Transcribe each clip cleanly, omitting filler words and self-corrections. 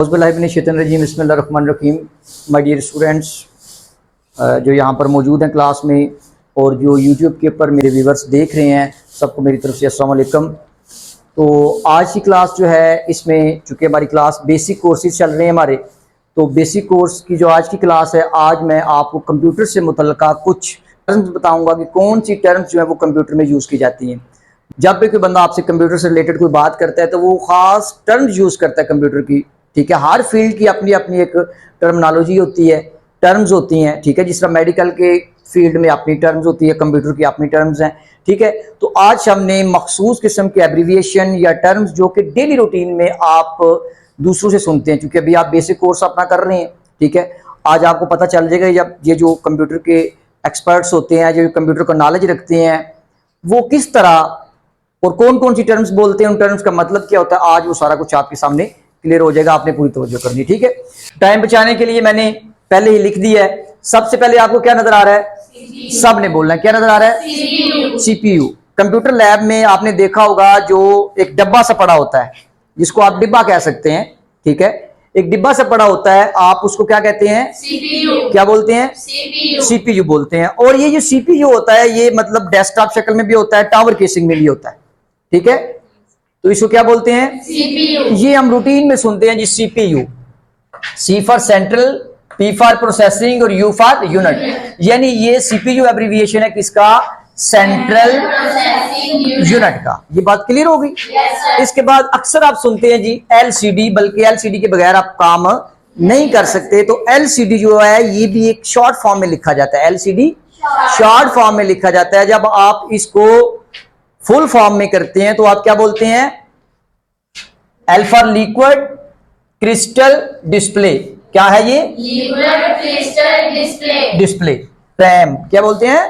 बिस्मिल्लाहिर्रहमानिर्रहीम। My dear students, जो यहाँ पर मौजूद हैं क्लास में और जो यूट्यूब के ऊपर मेरे व्यूवर्स देख रहे हैं, सबको मेरी तरफ से अस्सलाम वालेकुम। तो आज की क्लास जो है, इसमें चूँकि हमारी क्लास बेसिक कोर्सेज चल रहे हैं हमारे, तो बेसिक कोर्स की जो आज की क्लास है, आज मैं आपको कंप्यूटर से मुतल्लिका कुछ टर्म्स बताऊँगा कि कौन सी टर्म्स जो है वो कंप्यूटर में यूज़ की जाती हैं। जब भी कोई बंदा आपसे कंप्यूटर से रिलेटेड कोई बात करता है तो वो ख़ास टर्म्स यूज़ करता है कंप्यूटर की, ठीक है। हर फील्ड की अपनी अपनी एक टर्मिनोलॉजी होती है, टर्म्स होती हैं, ठीक है। जिस तरह मेडिकल के फील्ड में अपनी टर्म्स होती है, कंप्यूटर की अपनी टर्म्स हैं, ठीक है। तो आज हमने मखसूस किस्म के एब्रीविएशन या टर्म्स जो कि डेली रूटीन में आप दूसरों से सुनते हैं, क्योंकि अभी आप बेसिक कोर्स अपना कर रहे हैं, ठीक है। आज आपको पता चल जाएगा जब ये जो कंप्यूटर के एक्सपर्ट्स होते हैं, जो कंप्यूटर का नॉलेज रखते हैं, वो किस तरह और कौन कौन सी टर्म्स बोलते हैं, उन टर्म्स का मतलब क्या होता है, आज वो सारा कुछ आपके सामने क्लियर हो जाएगा। आपने पूरी तवज्जो करनी, ठीक है। टाइम बचाने के लिए मैंने पहले ही लिख दिया है। सबसे पहले आपको क्या नजर आ रहा है? सब ने बोलना है, क्या नजर आ रहा है? सीपीयू। कंप्यूटर लैब में आपने देखा होगा जो एक डब्बा सा पड़ा होता है, जिसको आप डिब्बा कह सकते हैं, ठीक है। एक डिब्बा सा पड़ा होता है, आप उसको क्या कहते हैं? सीपीयू। क्या बोलते हैं? सीपीयू बोलते हैं। और ये जो सीपीयू होता है, ये मतलब डेस्कटॉप शक्ल में भी होता है, टावर केसिंग में भी होता है, ठीक है। तो इसको क्या बोलते हैं? सीपीयू। ये हम रूटीन में सुनते हैं जी, CPU. C for central, P for processing और यू फॉर यूनिट। यानी ये सीपीयू एब्रीविएशन है किसका? सेंट्रल यूनिट का। ये बात क्लियर हो गई? इसके बाद अक्सर आप सुनते हैं जी एलसीडी, बल्कि एलसीडी के बगैर आप काम नहीं कर सकते। तो एलसीडी जो है, ये भी एक शॉर्ट फॉर्म में लिखा जाता है। एलसीडी शॉर्ट फॉर्म में लिखा जाता है। जब आप इसको फुल फॉर्म में करते हैं तो आप क्या बोलते हैं? L for liquid crystal display. क्या है ये? Liquid crystal display. रैम, क्या बोलते हैं?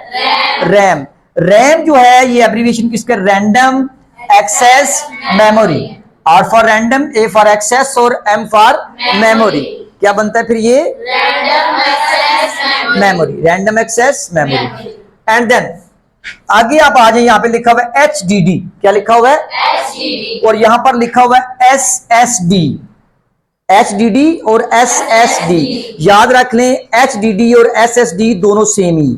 रैम। रैम जो है, ये एब्रीविएशन किसका? Random access memory. R for random, A for access और एम फॉर मेमोरी। क्या बनता है फिर ये? Random access memory. Random access memory. And then आगे आप आ जाए, यहां पे लिखा हुआ है HDD। क्या लिखा हुआ है? HDD। और यहां पर लिखा हुआ है SSD। HDD और SSD याद रख लें। HDD और SSD दोनों सेम ही।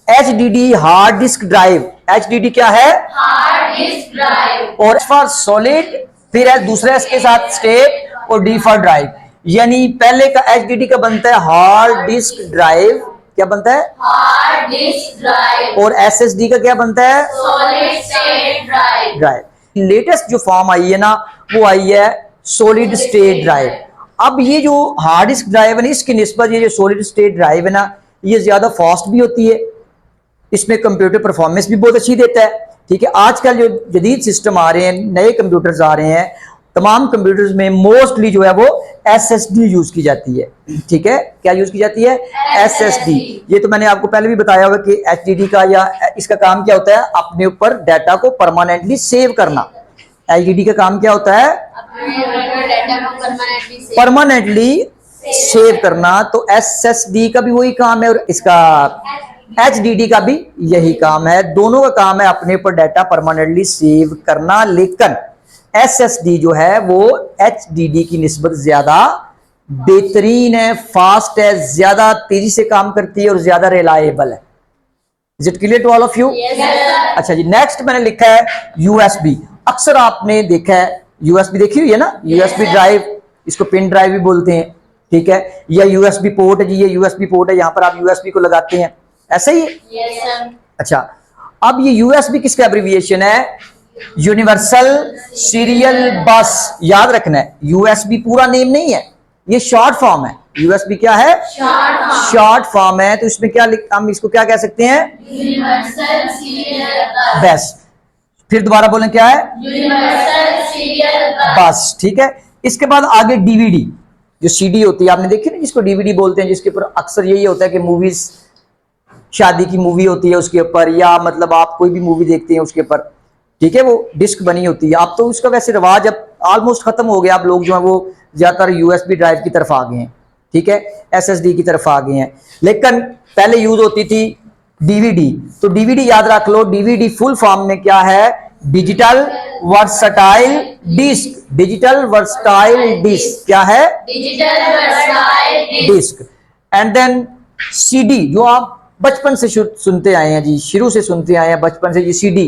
HDD hard disk drive. HDD क्या है? Hard disk drive. और फॉर सॉलिड, फिर है दूसरा इसके साथ स्टेट, और D फॉर ड्राइव। यानी पहले का HDD का बनता है हार्ड डिस्क ड्राइव। क्या बनता है? Hard disk drive. और SSD का क्या बनता है? Solid state drive. लेटेस्ट जो फॉर्म आई है ना, वो आई है सॉलिड स्टेट ड्राइव। अब ये जो हार्ड डिस्क ड्राइव है ना, इसकी निस्बत ये जो सॉलिड स्टेट ड्राइव है ना, ये ज्यादा फास्ट भी होती है, इसमें कंप्यूटर परफॉर्मेंस भी बहुत अच्छी देता है, ठीक है। आजकल जो जदीद सिस्टम आ रहे हैं, नए कंप्यूटर्स आ रहे हैं, तमाम कंप्यूटर्स में मोस्टली जो है वो SSD यूज की जाती है, ठीक है। क्या यूज की जाती है? SSD। ये तो मैंने आपको पहले भी बताया हुआ कि HDD का या इसका काम क्या होता है? अपने ऊपर डाटा को परमानेंटली सेव करना। HDD का काम क्या होता है? परमानेंटली सेव करना। तो SSD का भी वही काम है और इसका HDD का भी यही काम है। दोनों का काम है अपने ऊपर डाटा परमानेंटली सेव करना, लेकिन SSD जो है वो HDD की निस्बत ज्यादा बेहतरीन है, फास्ट है, ज्यादा तेजी से काम करती है और ज्यादा रिलायबल है। Is it clear to all of you? अच्छा जी, नेक्स्ट मैंने लिखा है USB। अक्सर आपने देखा है, USB देखी हुई है ना, USB ड्राइव, इसको पिन ड्राइव भी बोलते हैं, ठीक है। या USB पोर्ट है जी, ये USB पोर्ट है, यहां पर आप USB को लगाते हैं, ऐसा ही है। अच्छा, अब ये USB किसका एब्रीविएशन है? यूनिवर्सल सीरियल बस। याद रखना है, USB पूरा नेम नहीं है, ये शॉर्ट फॉर्म है। USB क्या है? शॉर्ट फॉर्म है। तो इसमें क्या हम इसको क्या कह सकते हैं? यूनिवर्सल सीरियल बस। फिर दोबारा बोलें, क्या है? यूनिवर्सल सीरियल बस, ठीक है। इसके बाद आगे DVD, जो CD होती है, आपने देखी ना, जिसको DVD बोलते हैं, जिसके ऊपर अक्सर यही होता है कि मूवीज, शादी की मूवी होती है उसके ऊपर, या मतलब आप कोई भी मूवी देखते हैं उसके ऊपर, ठीक है, वो डिस्क बनी होती है। अब तो उसका वैसे रिवाज अब ऑलमोस्ट खत्म हो गया। अब लोग जो है वो ज्यादातर USB ड्राइव की तरफ आ गए हैं, ठीक है, SSD की तरफ आ गए हैं। लेकिन पहले यूज होती थी DVD। तो DVD याद रख लो, DVD फुल फॉर्म में क्या है? Digital versatile disc, digital versatile disc क्या है? Digital versatile disc. And then CD, जो आप बचपन से सुनते आए हैं जी, शुरू से सुनते आए हैं बचपन से, ये सीडी,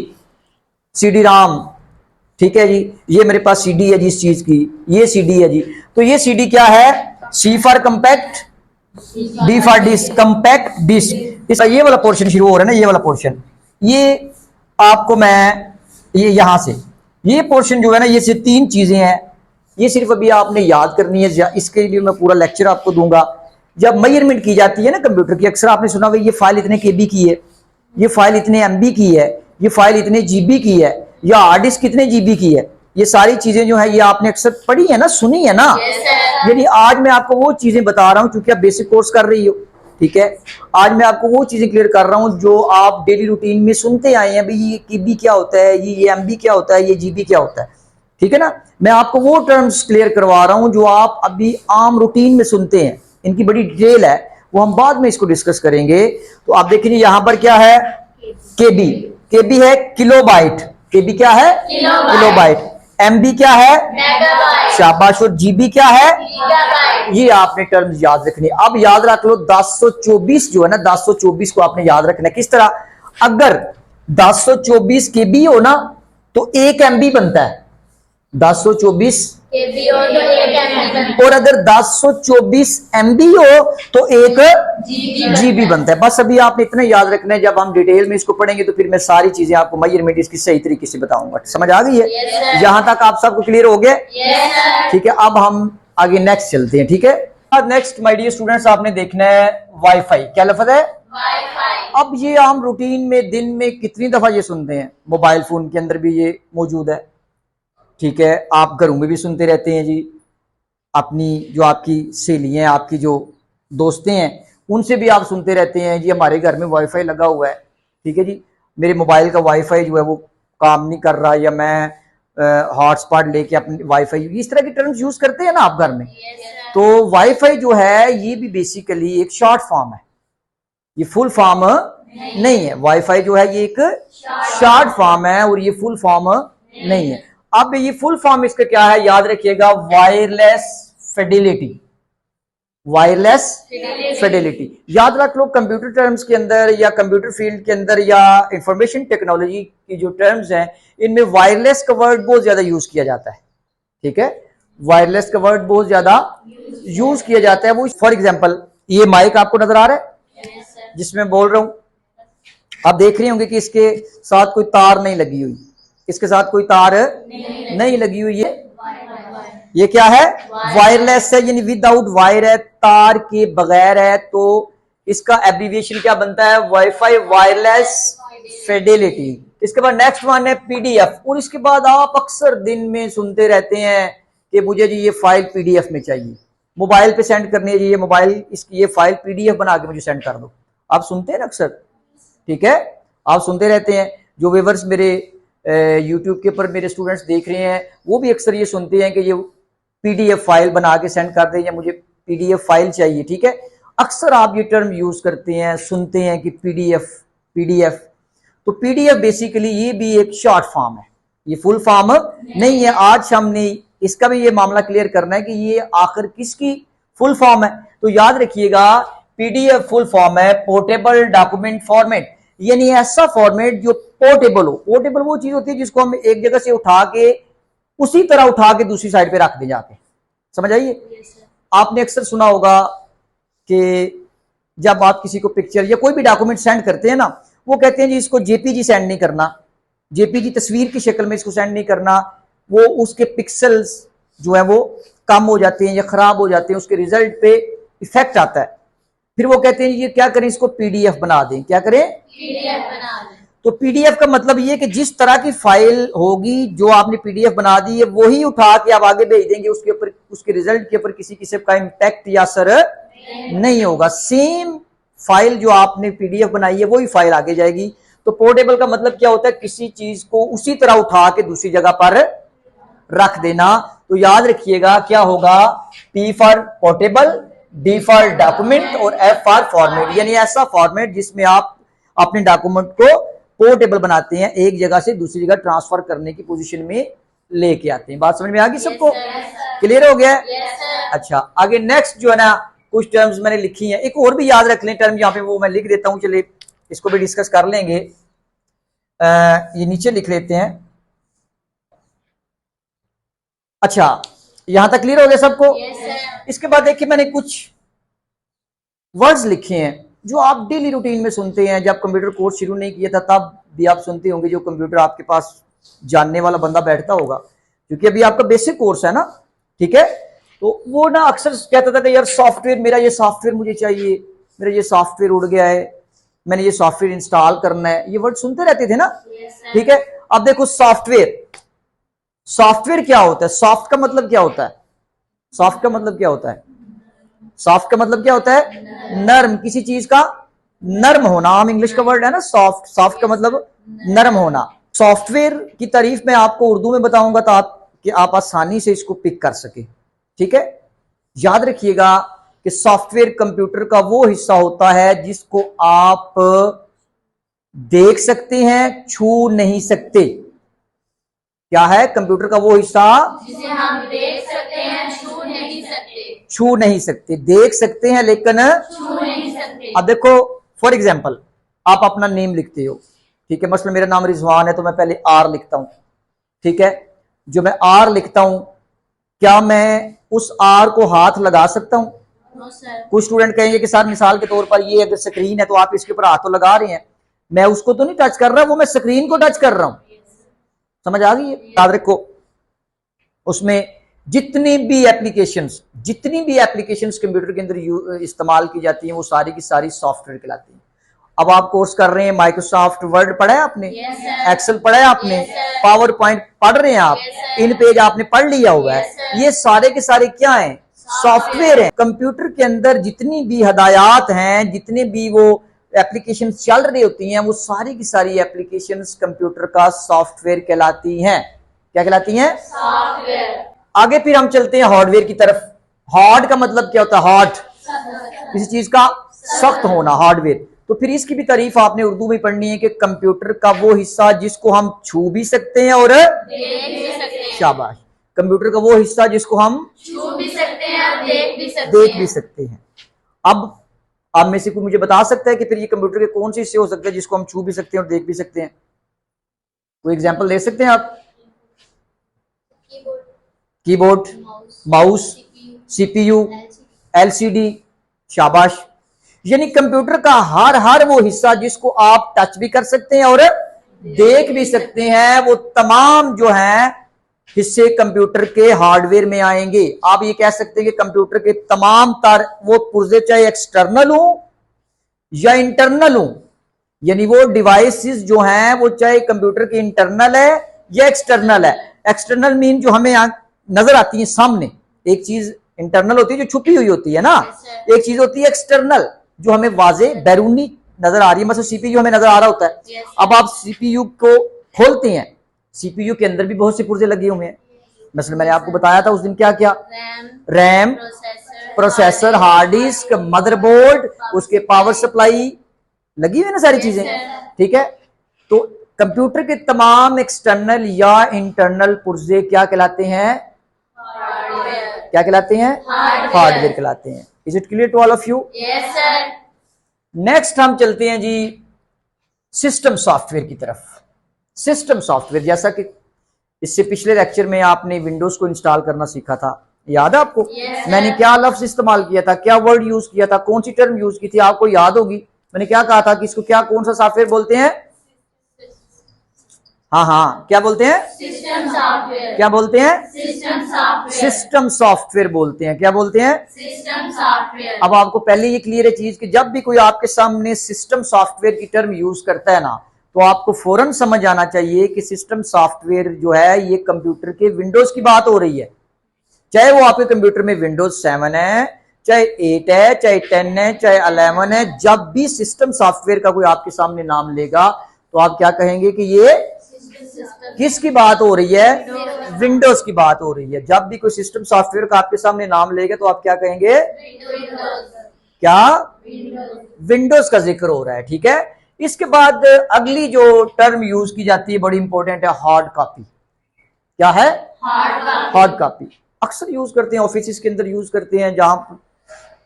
सीडी राम, ठीक है जी, ये मेरे पास सीडी है जी इस चीज की, ये सीडी है जी। तो ये सीडी क्या है? C for compact, D for disc, compact disc. इसका ये वाला पोर्शन शुरू हो रहा है ना, ये वाला पोर्शन, ये आपको मैं ये यहां से ये पोर्शन जो है ना, ये सिर्फ 3 चीजें हैं, ये सिर्फ अभी आपने याद करनी है। इसके लिए मैं पूरा लेक्चर आपको दूंगा। जब मेजरमेंट की जाती है ना कंप्यूटर की, अक्सर आपने सुना भाई ये फाइल इतने केबी की है, ये फाइल इतने एमबी की है, ये फाइल इतने जीबी की है, या हार्ड डिस्क कितने जीबी की है। ये सारी चीजें जो है ये आपने अक्सर पढ़ी है ना, सुनी है ना। यानी आज मैं आपको वो चीजें बता रहा हूं, क्योंकि आप बेसिक कोर्स कर रही हो, ठीक है। आज मैं आपको वो चीजें क्लियर कर रहा हूं जो आप डेली रूटीन में सुनते आए हैं, भाई ये केबी क्या होता है, ये एमबी क्या होता है, ये जीबी क्या होता है, ठीक है ना। मैं आपको वो टर्म्स क्लियर करवा रहा हूं जो आप अभी आम रूटीन में सुनते हैं, इनकी बड़ी डिटेल है, वो हम बाद में इसको डिस्कस करेंगे। तो आप देखिए यहां पर क्या है? केबी, केबी है किलोबाइट, केबी क्या है? किलोबाइट। एमबी क्या है? मेगाबाइट। शाबाश। और जीबी क्या है? गीगाबाइट। ये आपने टर्म्स याद रखनी। अब याद रख लो 1024 जो है ना, 1024 को आपने याद रखना है। किस तरह? अगर 1024 केबी हो ना तो 1 एमबी बनता है, 1024 केबी हो तो 1 एमबी, और अगर 1024 एमबी हो तो 1 जीबी बनता है। बस अभी आपने इतना याद रखना है। जब हम डिटेल में इसको पढ़ेंगे तो फिर मैं सारी चीजें आपको मेजरमेंट इसकी सही तरीके से बताऊंगा। समझ आ गई है? Yes, यहां तक आप सबको क्लियर हो गया? yes, ठीक है। अब हम आगे नेक्स्ट चलते हैं, ठीक है। नेक्स्ट माय डियर स्टूडेंट्स, आपने देखना है वाईफाई। क्या लफ्ज है? वाईफाई। अब ये आम रूटीन में दिन में कितनी दफा ये सुनते हैं, मोबाइल फोन के अंदर भी ये मौजूद है, ठीक है। आप घरों में भी सुनते रहते हैं जी, अपनी जो आपकी सहेलियां हैं, आपकी जो दोस्तें हैं, उनसे भी आप सुनते रहते हैं जी हमारे घर में वाईफाई लगा हुआ है, ठीक है जी, मेरे मोबाइल का वाईफाई जो है वो काम नहीं कर रहा, या मैं हॉटस्पॉट लेके अपनी वाईफाई, इस तरह के टर्म्स यूज करते हैं ना आप घर में। तो वाईफाई जो है ये भी बेसिकली एक शॉर्ट फॉर्म है, ये फुल फॉर्म नहीं है। वाईफाई जो है ये एक शॉर्ट फॉर्म है और ये फुल फॉर्म नहीं है। अब ये फुल फॉर्म इसका क्या है? याद रखिएगा, वायरलेस फिडेलिटी, वायरलेस फिडेलिटी। याद रख लो, कंप्यूटर टर्म्स के अंदर या कंप्यूटर फील्ड के अंदर या इंफॉर्मेशन टेक्नोलॉजी की जो टर्म्स हैं, इनमें वायरलेस का वर्ड बहुत ज्यादा यूज किया जाता है, ठीक है। वायरलेस का वर्ड बहुत ज्यादा यूज किया जाता है। वो फॉर एग्जांपल ये माइक आपको नजर आ रहा है जिसमें बोल रहा हूं, आप देख रहे होंगे कि इसके साथ कोई तार नहीं लगी हुई, इसके साथ कोई तार नहीं लगी हुई है। ये क्या है? वायरलेस है, यानी विदाउट वायर है, तार के बगैर है। तो इसका एब्रीविएशन क्या बनता है? Wifi wireless Fidelity. इसके बाद नेक्स्ट वन है पीडीएफ। और इसके बाद आप अक्सर दिन में सुनते रहते हैं कि मुझे जी ये फाइल पीडीएफ में चाहिए, मोबाइल पे सेंड करनी है जी, ये मोबाइल इसकी ये फाइल पीडीएफ बना के मुझे सेंड कर दो। आप सुनते हैं ना अक्सर, ठीक है, आप सुनते रहते हैं। जो व्यूअर्स मेरे यूट्यूब के ऊपर मेरे स्टूडेंट्स देख रहे हैं, वो भी अक्सर ये सुनते हैं कि ये पीडीएफ फाइल बना के सेंड कर दें, या मुझे पीडीएफ फाइल चाहिए, ठीक है। अक्सर आप ये टर्म यूज करते हैं, सुनते हैं कि पीडीएफ पीडीएफ। तो पीडीएफ बेसिकली ये भी एक शॉर्ट फॉर्म है, ये फुल फॉर्म नहीं है। आज हमने इसका भी ये मामला क्लियर करना है कि ये आखिर किसकी फुल फॉर्म है। तो याद रखिएगा, पीडीएफ फुल फॉर्म है पोर्टेबल डॉक्यूमेंट फॉर्मेट, यानी ऐसा फॉर्मेट जो पोर्टेबल हो। पोर्टेबल वो चीज होती है जिसको हम एक जगह से उठा के उसी तरह उठा के दूसरी साइड पे रख दे जाके। समझ आइए? आपने अक्सर सुना होगा कि जब आप किसी को पिक्चर या कोई भी डॉक्यूमेंट सेंड करते हैं ना, वो कहते हैं जी इसको जेपीजी सेंड नहीं करना, जेपीजी तस्वीर की शक्ल में इसको सेंड नहीं करना, वो उसके पिक्सल्स जो है वो कम हो जाते हैं या खराब हो जाते हैं, उसके रिजल्ट पे इफेक्ट आता है। फिर वो कहते हैं ये क्या करें, इसको पीडीएफ बना दें। क्या करें? पीडीएफ बना दें। तो पीडीएफ का मतलब ये कि जिस तरह की फाइल होगी जो आपने पीडीएफ बना दी है, वही उठा के आप आगे भेज देंगे, उसके ऊपर उसके रिजल्ट के ऊपर किसी किस्म का इम्पैक्ट या असर नहीं होगा। सेम फाइल जो आपने पीडीएफ बनाई है वही फाइल आगे जाएगी। तो पोर्टेबल का मतलब क्या होता है? किसी चीज को उसी तरह उठा के दूसरी जगह पर रख देना। तो याद रखिएगा क्या होगा? P for portable, D for document और एफ फॉर फॉर्मेट, यानी ऐसा फॉर्मेट जिसमें आप अपने डॉक्यूमेंट को पोर्टेबल बनाते हैं, एक जगह से दूसरी जगह ट्रांसफर करने की पोजीशन में लेके आते हैं। बात समझ में आ गई सबको? क्लियर हो गया है? Yes, sir. अच्छा, आगे नेक्स्ट जो है ना, कुछ टर्म्स मैंने लिखी हैं, एक और भी याद रख लें टर्म यहाँ पे, वो मैं लिख देता हूं, चलिए इसको भी डिस्कस कर लेंगे। ये नीचे लिख लेते हैं। अच्छा, यहां तक क्लियर हो गया सबको? Yes, sir. इसके बाद देखिए मैंने कुछ वर्ड्स लिखे हैं जो आप डेली रूटीन में सुनते हैं। जब कंप्यूटर कोर्स शुरू नहीं किया था तब भी आप सुनते होंगे, जो कंप्यूटर आपके पास जानने वाला बंदा बैठता होगा, क्योंकि अभी आपका बेसिक कोर्स है ना, ठीक है। तो वो ना अक्सर कहता था कि यार सॉफ्टवेयर, मेरा ये सॉफ्टवेयर मुझे चाहिए, मेरा ये सॉफ्टवेयर उड़ गया है, मैंने ये सॉफ्टवेयर इंस्टॉल करना है, ये वर्ड सुनते रहते थे ना, Yes, sir. ठीक है। अब देखो सॉफ्टवेयर, सॉफ्टवेयर क्या होता है? सॉफ्ट का मतलब क्या होता है? सॉफ्ट का मतलब क्या होता है? सॉफ्ट का मतलब क्या होता है? नर्म, किसी चीज का नर्म होना। आम इंग्लिश का वर्ड है ना सॉफ्ट, सॉफ्ट का मतलब नर्म होना। सॉफ्टवेयर की तारीफ मैं आपको उर्दू में बताऊंगा तो आप आसानी से इसको पिक कर सके, ठीक है। याद रखिएगा कि सॉफ्टवेयर कंप्यूटर का वो हिस्सा होता है जिसको आप देख सकते हैं, छू नहीं सकते। क्या है? कंप्यूटर का वो हिस्सा जिसे हम देख सकते हैं, छू नहीं सकते। छू नहीं सकते, देख सकते हैं लेकिन छू नहीं सकते। अब देखो फॉर एग्जाम्पल, आप अपना नेम लिखते हो, ठीक है। मसलन मेरा नाम रिजवान है तो मैं पहले आर लिखता हूं, ठीक है। जो मैं आर लिखता हूं, क्या मैं उस आर को हाथ लगा सकता हूं? No, sir. कुछ स्टूडेंट कहेंगे कि सर मिसाल के तौर पर ये अगर स्क्रीन है तो आप इसके ऊपर हाथ तो लगा रहे हैं, मैं उसको तो नहीं टच कर रहा, वो मैं स्क्रीन को टच कर रहा हूं। समझ आ गई? याद रखो, उसमें जितनी भी एप्लीकेशंस कंप्यूटर के अंदर इस्तेमाल की जाती हैं, वो सारी की सारी सॉफ्टवेयर कहलाती हैं। अब आप कोर्स कर रहे हैं, माइक्रोसॉफ्ट वर्ड पढ़ा है आपने, Yes, sir. एक्सेल पढ़ा है आपने, Yes, sir. पावर पॉइंट पढ़ रहे हैं आप, Yes, sir. इन पेज आपने पढ़ लिया हुआ है, Yes, sir. ये सारे के सारे क्या हैं? सॉफ्टवेयर हैं। कंप्यूटर के अंदर जितनी भी हदायत हैं, जितने भी वो एप्लीकेशन चल रही होती हैं, वो सारी की सारी एप्लीकेशंस कंप्यूटर का सॉफ्टवेयर कहलाती हैं। क्या कहलाती हैं? Software. आगे फिर हम चलते हैं हार्डवेयर की तरफ। हार्ड का मतलब क्या होता है? हार्ड, किसी चीज का सख्त होना, हार्डवेयर। तो फिर इसकी भी तारीफ आपने उर्दू में पढ़नी है कि कंप्यूटर का वो हिस्सा जिसको हम छू भी सकते हैं और देख भी सकते हैं। शाबाश, कंप्यूटर का वो हिस्सा जिसको हम छू भी सकते हैं और देख भी सकते देख हैं। भी सकते हैं। अब आप में से कोई मुझे बता सकता है कि फिर ये कंप्यूटर के कौन से हिस्से हो सकते हैं जिसको हम छू भी सकते हैं और देख भी सकते हैं? कोई एग्जांपल दे सकते हैं आप? Keyboard, keyboard, mouse, CPU, LCD, शाबाश। यानी कंप्यूटर का हर वो हिस्सा जिसको आप टच भी कर सकते हैं और देख भी सकते हैं, वो तमाम जो है हिस्से कंप्यूटर के हार्डवेयर में आएंगे। आप ये कह सकते हैं कि कंप्यूटर के तमाम तार, वो पुर्जे चाहे एक्सटर्नल हो या इंटरनल हो, यानी वो डिवाइसेस जो हैं वो चाहे कंप्यूटर के इंटरनल है या एक्सटर्नल है। एक्सटर्नल मीन जो हमें नजर आती है सामने, एक चीज इंटरनल होती है जो छुपी हुई होती है ना, एक चीज होती है एक्सटर्नल जो हमें वाजे बैरूनी नजर आ रही है, मतलब सीपीयू हमें नजर आ रहा होता है। अब आप सीपीयू को खोलते हैं, सीपीयू के अंदर भी बहुत से पुर्जे लगे हुए हैं। मतलब मैंने आपको बताया था उस दिन क्या क्या, RAM, processor, hard disk, motherboard, उसके पावर सप्लाई लगी हुई ना सारी चीजें, ठीक है। तो कंप्यूटर के तमाम एक्सटर्नल या इंटरनल पुर्जे क्या कहलाते हैं? क्या कहलाते हैं? हार्डवेयर कहलाते हैं। Is it clear to all of you? Yes sir. Next हम चलते हैं जी सिस्टम सॉफ्टवेयर की तरफ। सिस्टम सॉफ्टवेयर, जैसा कि इससे पिछले लेक्चर में आपने विंडोज को इंस्टॉल करना सीखा था, याद है आपको? Yes, मैंने क्या लफ्ज इस्तेमाल किया था, क्या वर्ड यूज किया था, कौन सी टर्म यूज की थी, आपको याद होगी। मैंने क्या कहा था कि इसको क्या, कौन सा सॉफ्टवेयर बोलते हैं? हाँ, क्या बोलते हैं? System software. क्या बोलते हैं? System software. सिस्टम सॉफ्टवेयर बोलते हैं। क्या बोलते हैं? System software. अब आपको पहले ये क्लियर है चीज कि जब भी कोई आपके सामने सिस्टम सॉफ्टवेयर की टर्म यूज करता है ना, तो आपको फौरन समझ आना चाहिए कि सिस्टम सॉफ्टवेयर जो है ये कंप्यूटर के विंडोज की बात हो रही है। चाहे वो आपके कंप्यूटर में विंडोज 7 है, चाहे 8 है, चाहे 10 है, चाहे 11 है, जब भी सिस्टम सॉफ्टवेयर का कोई आपके सामने नाम लेगा तो आप क्या कहेंगे कि ये किसकी बात हो रही है? विंडोज की बात हो रही है। जब भी कोई सिस्टम सॉफ्टवेयर का आपके सामने नाम लेगा तो आप क्या कहेंगे? क्या? विंडोज का जिक्र हो रहा है, ठीक है। इसके बाद अगली जो टर्म यूज की जाती है बड़ी इंपॉर्टेंट है, हार्ड कॉपी। क्या है? Hard copy. अक्सर यूज करते हैं, ऑफिस के अंदर यूज करते हैं, जहां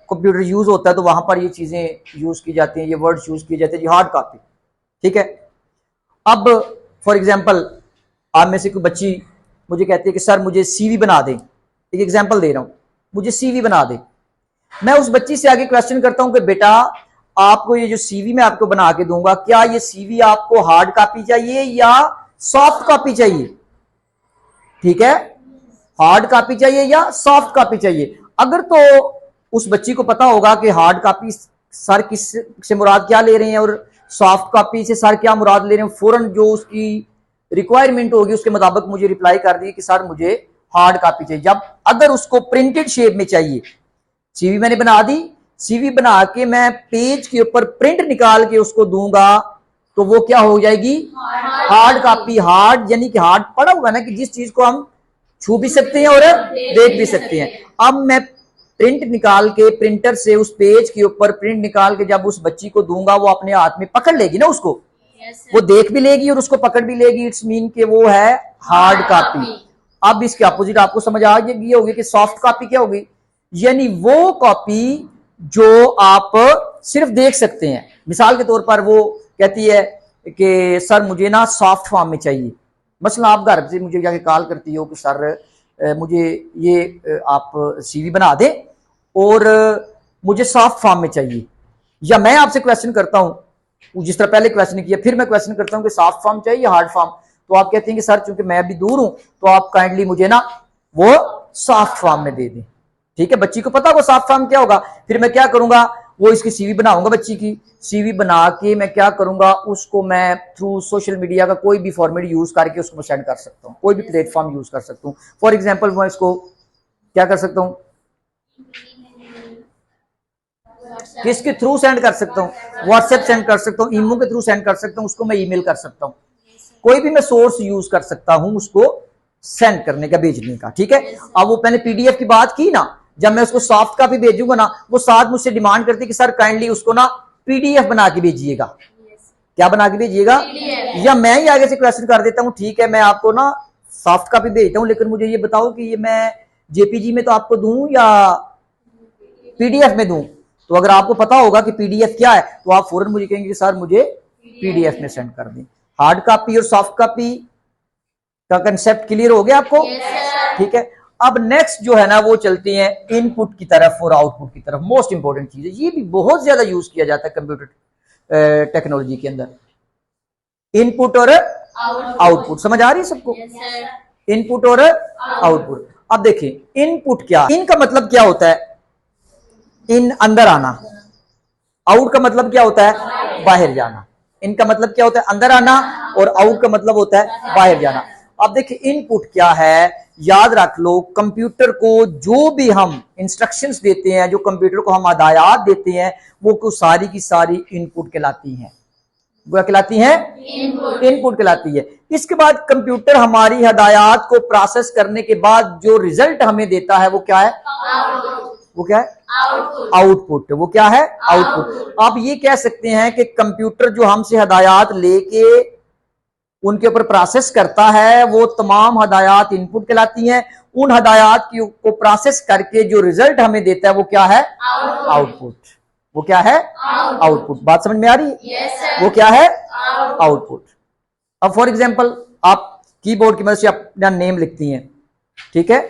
कंप्यूटर यूज होता है तो वहां पर ये चीजें यूज की जाती हैं, ये वर्ड्स यूज किए जाते हैं जी, हार्ड कॉपी। ठीक है। अब फॉर एग्जांपल आप में से कोई बच्ची मुझे कहती है कि सर मुझे सीवी बना दें, एक एग्जांपल दे रहा हूं, मुझे सीवी बना दे। मैं उस बच्ची से आगे क्वेश्चन करता हूं कि बेटा आपको ये जो सीवी मैं आपको बना के दूंगा, क्या ये सीवी आपको हार्ड कॉपी चाहिए या सॉफ्ट कॉपी चाहिए? ठीक है, हार्ड कॉपी चाहिए या सॉफ्ट कॉपी चाहिए? अगर तो उस बच्ची को पता होगा कि हार्ड कॉपी सर किस से मुराद क्या ले रहे हैं और सॉफ्ट कॉपी से सर क्या मुराद ले रहे हैं, फौरन जो उसकी रिक्वायरमेंट होगी उसके मुताबिक मुझे रिप्लाई कर दी कि सर मुझे हार्ड कॉपी चाहिए। जब अगर उसको प्रिंटेड शेप में चाहिए, सीवी मैंने बना दी, सीवी बना के मैं पेज के ऊपर प्रिंट निकाल के उसको दूंगा तो वो क्या हो जाएगी? Hard copy. हार्ड यानी कि हार्ड पड़ा हुआ ना कि जिस चीज को हम छू भी सकते हैं और देख भी सकते हैं। अब मैं प्रिंट निकाल के प्रिंटर से उस पेज के ऊपर प्रिंट निकाल के जब उस बच्ची को दूंगा वो अपने हाथ में पकड़ लेगी ना, उसको वो देख भी लेगी और उसको पकड़ भी लेगी। इट्स मीन के वो है हार्ड कॉपी। अब इसके अपोजिट आपको समझ आ गई होगी कि सॉफ्ट कॉपी क्या होगी, यानी वो कॉपी जो आप सिर्फ देख सकते हैं। मिसाल के तौर पर वो कहती है कि सर मुझे ना सॉफ्ट फॉर्म में चाहिए। मसलन आप घर से मुझे जाके कॉल करती हो कि सर मुझे ये आप सीवी बना दें और मुझे सॉफ्ट फॉर्म में चाहिए। या मैं आपसे क्वेश्चन करता हूं, जिस तरह पहले क्वेश्चन किया, फिर मैं क्वेश्चन करता हूं कि सॉफ्ट फॉर्म चाहिए या हार्ड फॉर्म, तो आप कहते हैं कि सर चूंकि मैं अभी दूर हूं तो आप काइंडली मुझे ना वो सॉफ्ट फॉर्म में दे दें। ठीक है, बच्ची को पता होगा सॉफ्ट फॉर्म क्या होगा। फिर मैं क्या करूंगा, वो इसकी सीवी बनाऊंगा, बच्ची की सीवी बना के मैं क्या करूंगा, उसको मैं थ्रू सोशल मीडिया का कोई भी फॉर्मेट यूज करके उसको सेंड कर सकता हूं, कोई भी प्लेटफॉर्म यूज कर सकता हूं। फॉर एग्जाम्पल मैं इसको क्या कर सकता हूं, किसके थ्रू सेंड कर सकता हूं? व्हाट्सएप सेंड कर सकता हूं, ईमो के थ्रू सेंड कर सकता हूं, उसको मैं ईमेल कर सकता हूं, कोई भी मैं सोर्स यूज कर सकता हूं उसको सेंड करने का, भेजने का। ठीक है। अब वो मैंने पीडीएफ की बात की ना, जब मैं उसको सॉफ्ट कॉपी भेजूंगा ना, वो साथ मुझसे डिमांड करती कि सर काइंडली उसको ना पीडीएफ बना के भेजिएगा। क्या बना के भेजिएगा? या मैं ही आगे से क्वेश्चन कर देता हूं, ठीक है मैं आपको ना सॉफ्ट कॉपी भेजता हूं, लेकिन मुझे ये बताओ कि ये मैं जेपीजी में तो आपको दूं या पीडीएफ में दूं? तो अगर आपको पता होगा कि पीडीएफ क्या है तो आप फौरन मुझे कहेंगे कि सर मुझे पीडीएफ में सेंड कर दें। हार्ड कॉपी और सॉफ्ट कॉपी का कंसेप्ट क्लियर हो गया आपको? ठीक है। अब नेक्स्ट जो है ना वो चलती है इनपुट की तरफ और आउटपुट की तरफ। मोस्ट इंपॉर्टेंट चीज है, ये भी बहुत ज्यादा यूज किया जाता है कंप्यूटर टेक्नोलॉजी के अंदर, इनपुट और आउटपुट। समझ आ रही है सबको? इनपुट और आउटपुट। अब देखिए इनपुट क्या, इन का मतलब क्या होता है? इन अंदर आना। आउट का मतलब क्या होता है? बाहर जाना। इनका मतलब क्या होता है? अंदर आना। और आउट का मतलब होता है बाहर जाना। अब देखिए इनपुट क्या है, याद रख लो, कंप्यूटर को जो भी हम इंस्ट्रक्शंस देते हैं, जो कंप्यूटर को हम हदायत देते हैं, वो सारी की सारी इनपुट कहलाती हैं। वो कहलाती हैं इनपुट कहलाती है। इसके बाद कंप्यूटर हमारी हदायत को प्रोसेस करने के बाद जो रिजल्ट हमें देता है वो क्या है? वो क्या है? आउटपुट। वो क्या है? आउटपुट। आप ये कह सकते हैं कि कंप्यूटर जो हमसे हदायत लेके उनके ऊपर प्रोसेस करता है, वो तमाम हदायत इनपुट कहलाती हैं। उन हदायत को प्रोसेस करके जो रिजल्ट हमें देता है वो क्या है? आउटपुट। वो क्या है? आउटपुट। बात समझ में आ रही है? वो क्या है? आउटपुट। अब फॉर एग्जांपल आप कीबोर्ड की मदद से अपना नेम लिखती हैं, ठीक है?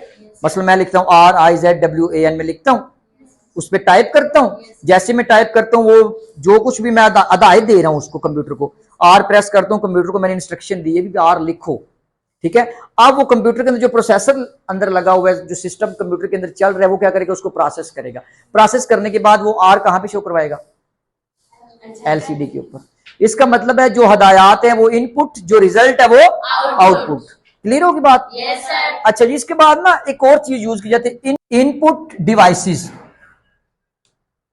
मसलन मैं लिखता हूं RIZWAN में लिखता हूं, उस पर टाइप करता हूं। जैसे मैं टाइप करता हूं वो जो कुछ भी मैं हदायत दे रहा हूं उसको कंप्यूटर को, R प्रेस करता हूं, कंप्यूटर को मैंने इंस्ट्रक्शन दी है भी R लिखो, ठीक है? अब वो कंप्यूटर के अंदर जो प्रोसेसर अंदर लगा हुआ है, जो सिस्टम कंप्यूटर के अंदर चल रहा है, वो क्या करेगा? उसको प्रोसेस करेगा। प्रोसेस करने के बाद वो R कहां पे शो करवाएगा? LCD के ऊपर। इसका मतलब है जो हदायत है वो इनपुट, जो रिजल्ट है वो आउटपुट। क्लियर होगी बात? अच्छा जी, इसके बाद ना एक और चीज यूज की जाती है, इनपुट डिवाइसेस।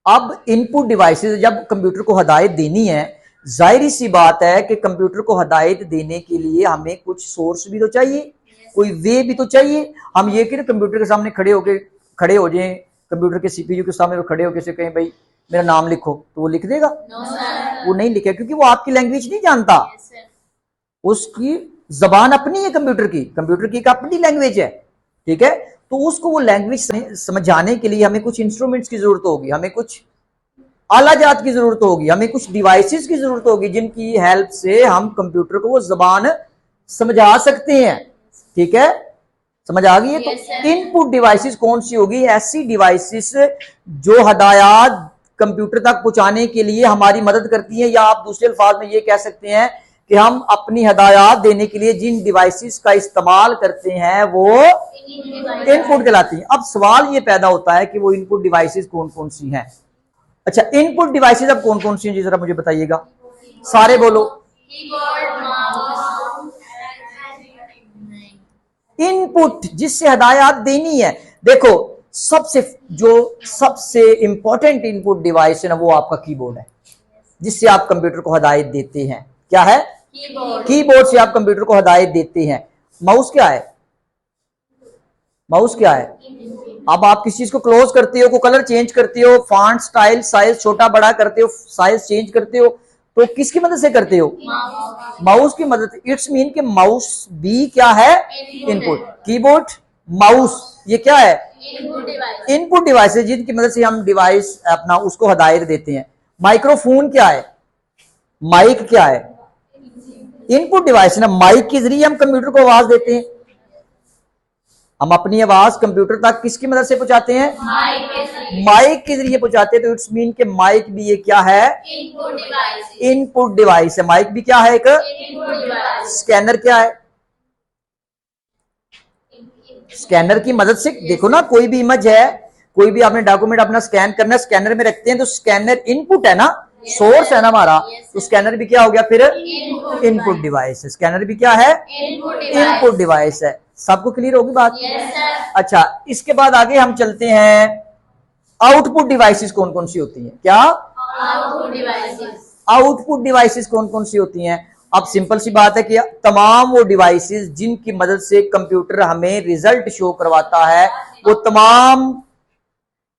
अब इनपुट डिवाइसेस जब कंप्यूटर को हदायत देनी है, जाहिर सी बात है कि कंप्यूटर को हदायत देने के लिए हमें कुछ सोर्स भी तो चाहिए, कोई वे भी तो चाहिए। हम ये कि कंप्यूटर के सामने खड़े हो जाएं, कंप्यूटर के CPU के सामने खड़े होकर से कहें भाई मेरा नाम लिखो, तो वो लिख देगा? वो नहीं लिखेगा क्योंकि वो आपकी लैंग्वेज नहीं जानता। Yes, sir. उसकी जबान अपनी है, कंप्यूटर की एक अपनी लैंग्वेज है, ठीक है। तो उसको वो लैंग्वेज समझाने के लिए हमें कुछ इंस्ट्रूमेंट्स की जरूरत होगी, हमें कुछ आलाजात की जरूरत होगी, हमें कुछ डिवाइसेस की जरूरत होगी जिनकी हेल्प से हम कंप्यूटर को वो जबान समझा सकते हैं, ठीक है। समझ आ गई है? Yes, sir. तो इनपुट डिवाइसेस कौन सी होगी? ऐसी डिवाइसेस जो हदायत कंप्यूटर तक पहुंचाने के लिए हमारी मदद करती हैं, या आप दूसरे अल्फाज में ये कह सकते हैं कि हम अपनी हदायत देने के लिए जिन डिवाइसेस का इस्तेमाल करते हैं वो इनपुट कहलाती हैं। अब सवाल ये पैदा होता है कि वो इनपुट डिवाइसेस कौन कौन सी हैं। अच्छा, इनपुट डिवाइसेस अब कौन कौन सी हैं जी, जरा मुझे बताइएगा, सारे बोलो। Keyboard, mouse. इनपुट जिससे हदायत देनी है। देखो, सबसे इंपॉर्टेंट इनपुट डिवाइस है ना, वो आपका कीबोर्ड है, जिससे आप कंप्यूटर को हदायत देते हैं। क्या है? Keyboard. कीबोर्ड से आप कंप्यूटर को हदायत देते हैं। माउस क्या है? माउस क्या है? अब आप किसी चीज को क्लोज करते हो, को कलर चेंज करते हो, फॉन्ट स्टाइल साइज छोटा बड़ा करते हो, साइज चेंज करते हो, तो किसकी मदद से करते हो? Mouse. माउस की मदद। इट्स मीन कि माउस भी क्या है? इनपुट। कीबोर्ड, माउस, ये क्या है? Input device. इनपुट डिवाइस है जिनकी मदद से हम डिवाइस अपना उसको हदायत देते हैं। माइक्रोफोन क्या है? माइक क्या है? इनपुट डिवाइस है ना, माइक के जरिए हम कंप्यूटर को आवाज देते हैं। हम अपनी आवाज कंप्यूटर तक किसकी मदद से पहुंचाते हैं? Mic के जरिए. माइक के जरिए पहुंचाते हैं। तो इट्स मीन के माइक भी ये क्या है? Input device. इनपुट डिवाइस है। माइक भी क्या है? एक। Input device. स्कैनर क्या है? स्कैनर की मदद से देखो ना, कोई भी इमेज है, कोई भी आपने डॉक्यूमेंट अपना स्कैन करना है, स्कैनर में रखते हैं, तो स्कैनर इनपुट है ना, सोर्स है ना हमारा, तो स्कैनर भी क्या हो गया फिर? इनपुट डिवाइस है। स्कैनर भी क्या है? Input device. इनपुट डिवाइस है। सबको क्लियर होगी बात? Yes, sir. अच्छा, इसके बाद आगे हम चलते हैं, आउटपुट डिवाइसेस कौन कौन सी होती हैं? क्या? Output devices. आउटपुट डिवाइसेस कौन कौन सी होती हैं? अब सिंपल सी बात है कि तमाम वो डिवाइसेस जिनकी मदद से कंप्यूटर हमें रिजल्ट शो करवाता है, वो तमाम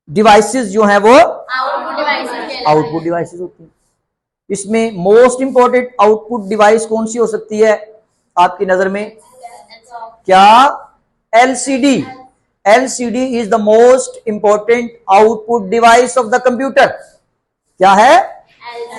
डिवाइसेस जो हैं वो Output devices कहलाते हैं. आउटपुट डिवाइसेस होती हैं। इसमें मोस्ट इंपॉर्टेंट आउटपुट डिवाइस कौन सी हो सकती है आपकी नजर में? That's all. क्या? LCD. LCD is the most important output device of the computer. क्या है?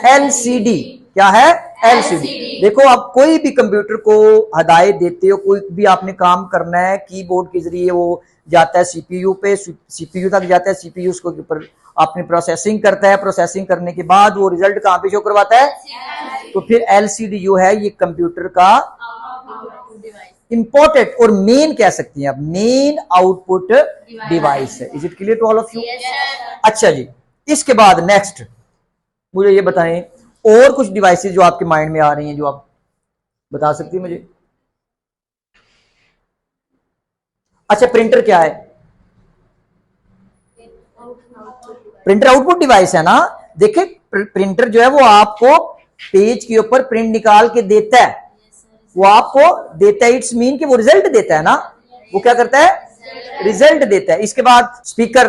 एलसीडी। क्या है? एलसीडी। देखो, आप कोई भी कंप्यूटर को हदायत देते हो, कोई भी आपने काम करना है, कीबोर्ड के जरिए वो जाता है सीपीयू पे, सीपीयू तक जाता है, सीपीयू उसको ऊपर आपने प्रोसेसिंग करता है, प्रोसेसिंग करने के बाद वो रिजल्ट कहां पे शो करवाता है? तो फिर एलसीडी जो है ये कंप्यूटर का Output device. इंपॉर्टेंट और मेन कह सकती हैं आप, मेन आउटपुट डिवाइस है। Is it clear to all of you? Yes, sir. अच्छा जी, इसके बाद नेक्स्ट मुझे ये बताएं, और कुछ डिवाइसेस जो आपके माइंड में आ रही हैं जो आप बता सकती हैं मुझे? अच्छा, प्रिंटर क्या है? प्रिंटर आउटपुट डिवाइस है ना। देखिए, प्रिंटर जो है वो आपको पेज के ऊपर प्रिंट निकाल के देता है, वो आपको देता है। इट्स मीन कि वो रिजल्ट देता है ना, वो क्या करता है? रिजल्ट देता है। इसके बाद स्पीकर